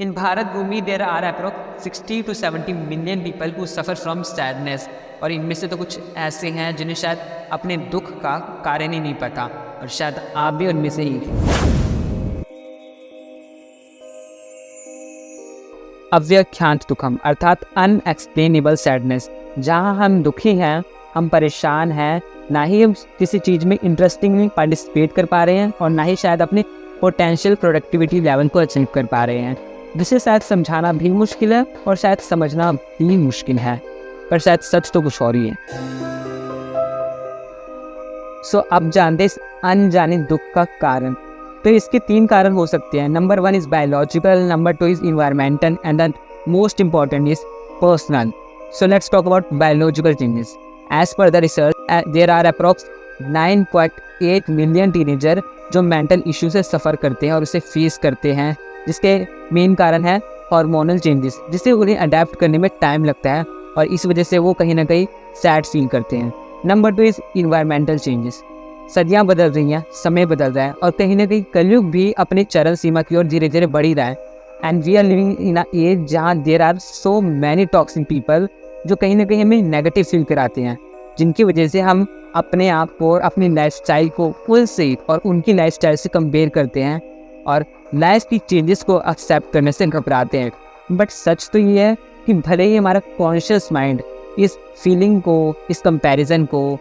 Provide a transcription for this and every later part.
In Bharat Bhumi, there are approx 60 to 70 million people who suffer from sadness. और इनमें से तो कुछ ऐसे हैं जिन्हें शायद अपने दुख का कारण ही नहीं पता, और शायद आप भी उनमें से ही। अव्याख्यात दुखम अर्थात अनएक्सप्लेनेबल सैडनेस, जहाँ हम दुखी हैं, हम परेशान हैं, ना ही हम किसी चीज़ में इंटरेस्टिंगली पार्टिसिपेट कर पा रहे हैं और ना ही शायद अपने पोटेंशियल प्रोडक्टिविटी लेवल को अचीव कर पा रहे हैं, जिसे शायद समझाना भी मुश्किल है और शायद समझना भी मुश्किल है, पर शायद सच तो कुछ और ही है। सो अब जानते इस अनजाने दुख का कारण। तो इसके 3 कारण हो सकते हैं। Number 1 is biological, number 2 is environmental, and the most important is personal. So let's talk about biological changes. As per the research there are approx 9.8 million teenager जो मेंटल इशू से सफ़र करते हैं और उसे फेस करते हैं, जिसके main कारण है हार्मोनल चेंजेस, जिससे उन्हें अडेप्ट करने में टाइम लगता है और इस वजह से वो कहीं ना कहीं सैड फील करते हैं। Number 2 is environmental changes. सदियाँ बदल रही हैं, समय बदल रहा है और कहीं ना कहीं कलयुग भी अपने चरम सीमा की ओर धीरे धीरे बढ़ ही रहा है। And we are living in a age जहाँ there are so many toxic people जो कहीं ना कहीं हमें नेगेटिव फील कराते हैं, जिनकी वजह से हम अपने आप को और अपनी लाइफस्टाइल को उनसे और उनकी लाइफस्टाइल से कंपेयर करते हैं और लाइफ की चेंजेस को एक्सेप्ट करने से घबराते हैं। बट सच तो ये है कि भले ही हमारा कॉन्शियस माइंड इस फीलिंग को, इस कंपैरिजन को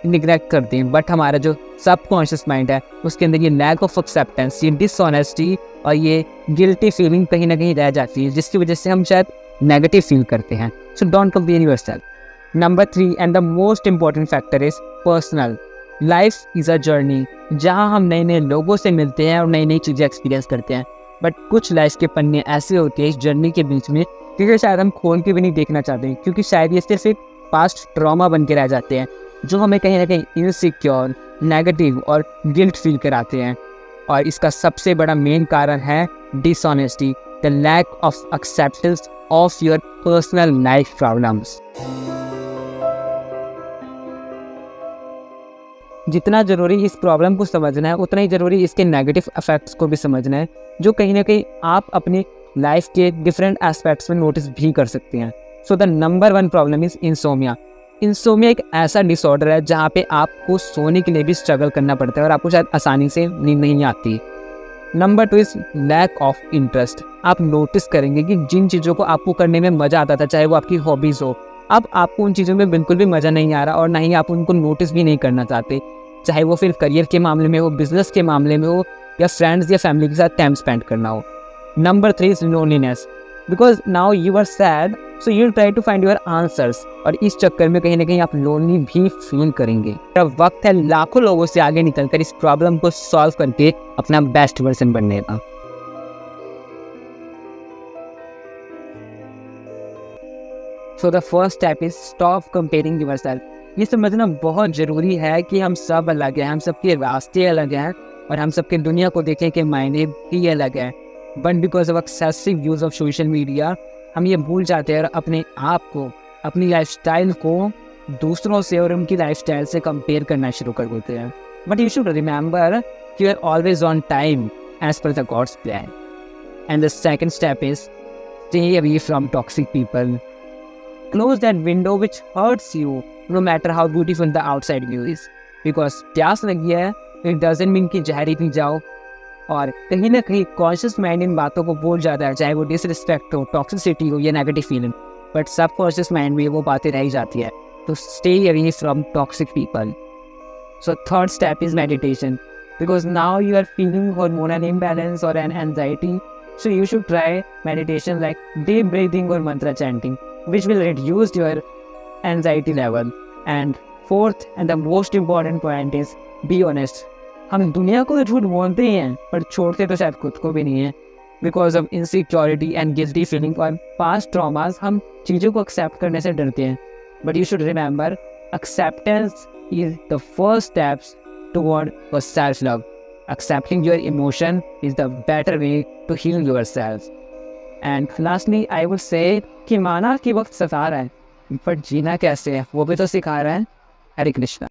निग्लेक्ट करते हैं, बट हमारा जो सब कॉन्शियस माइंड है उसके अंदर ये लैक ऑफ एक्सेप्टेंस, ये डिसऑनेस्टी और ये गिल्टी फीलिंग कहीं ना कहीं रह जाती है, जिसकी वजह से हम शायद नेगेटिव फील करते हैं। So don't compare yourself. Number 3 and the most important factor is personal. Life is a journey, जहाँ हम नए नए लोगों से मिलते हैं और नई नई चीज़ें एक्सपीरियंस करते हैं, बट कुछ लाइफ के पन्ने ऐसे होते हैं इस जर्नी के बीच में क्योंकि शायद हम खोल के भी नहीं देखना चाहते, क्योंकि शायद ये सिर्फ एक पास्ट ट्रॉमा बन के रह जाते हैं जो हमें कहीं ना कहीं इनसिक्योर, नेगेटिव और गिल्ट फील कराते हैं। और इसका सबसे बड़ा मेन कारण है dishonesty, the lack of acceptance of your personal life problems. जितना ज़रूरी इस प्रॉब्लम को समझना है उतना ही ज़रूरी इसके नेगेटिव इफेक्ट्स को भी समझना है, जो कहीं ना कहीं आप अपनी लाइफ के डिफरेंट एस्पेक्ट्स में नोटिस भी कर सकते हैं। So the number 1 problem is insomnia. Insomnia एक ऐसा डिसऑर्डर है जहाँ पे आपको सोने के लिए भी स्ट्रगल करना पड़ता है और आपको शायद आसानी से नींद नहीं आती। Number 2 is lack of interest. आप नोटिस करेंगे कि जिन चीज़ों को आपको करने में मज़ा आता था, चाहे वो आपकी हॉबीज़ हो, अब आपको उन चीज़ों में बिल्कुल भी मज़ा नहीं आ रहा और ना ही आप उनको नोटिस भी नहीं करना चाहते, चाहे वो फिर करियर के मामले में हो, बिजनेस के मामले में हो, या फ्रेंड्स या फैमिली के साथ टाइम स्पेंड करना हो। Number 3 is loneliness, because now you are sad so you try to find your answers, और इस चक्कर में कहीं ना कहीं आप लोनली भी फील करेंगे। अब वक्त है लाखों लोगों से आगे निकलकर इस प्रॉब्लम को सॉल्व करके अपना बेस्ट वर्जन बनने का। So the first step is stop comparing yourself. ये समझना बहुत ज़रूरी है कि हम सब अलग हैं, हम सबके रास्ते अलग हैं और हम सबके दुनिया को देखें के मायने भी अलग हैं। But because of excessive use of social media हम ये भूल जाते हैं और अपने आप को, अपनी लाइफस्टाइल को दूसरों से और उनकी लाइफस्टाइल से कंपेयर करना शुरू कर देते हैं। But you should remember you are always on time as per the god's plan. And the second step is stay away from toxic people. Close that window which hurts you, no matter how beautiful the outside view is. Because प्यास लगी है, it doesn't mean कि जहरी P जाओ। और कहीं ना कहीं कॉन्शियस माइंड इन बातों को बोल जाता है, चाहे वो डिसरिस्पेक्ट हो, टॉक्सिसिटी हो या negative feeling, but subconscious mind में वो बातें रह जाती है। तो stay away from toxic people. So third step is meditation, because now you are feeling hormonal imbalance और an anxiety, so you should try meditation like deep breathing और mantra chanting, which will reduce your anxiety level. And fourth and the most important point is be honest. हम दुनिया को तो झूठ बोलते ही हैं पर छोड़ते तो शायद खुद को भी नहीं है। Because of insecurity and guilty feeling और past traumas हम चीज़ों को accept करने से डरते हैं। But you should remember, acceptance is the first steps toward your self-love. Accepting your emotion is the better way to heal yourself. And lastly I would say कि माना कि वक्त सता रहा है, बट जीना कैसे है वो भी तो सिखा रहा है। हरे कृष्णा।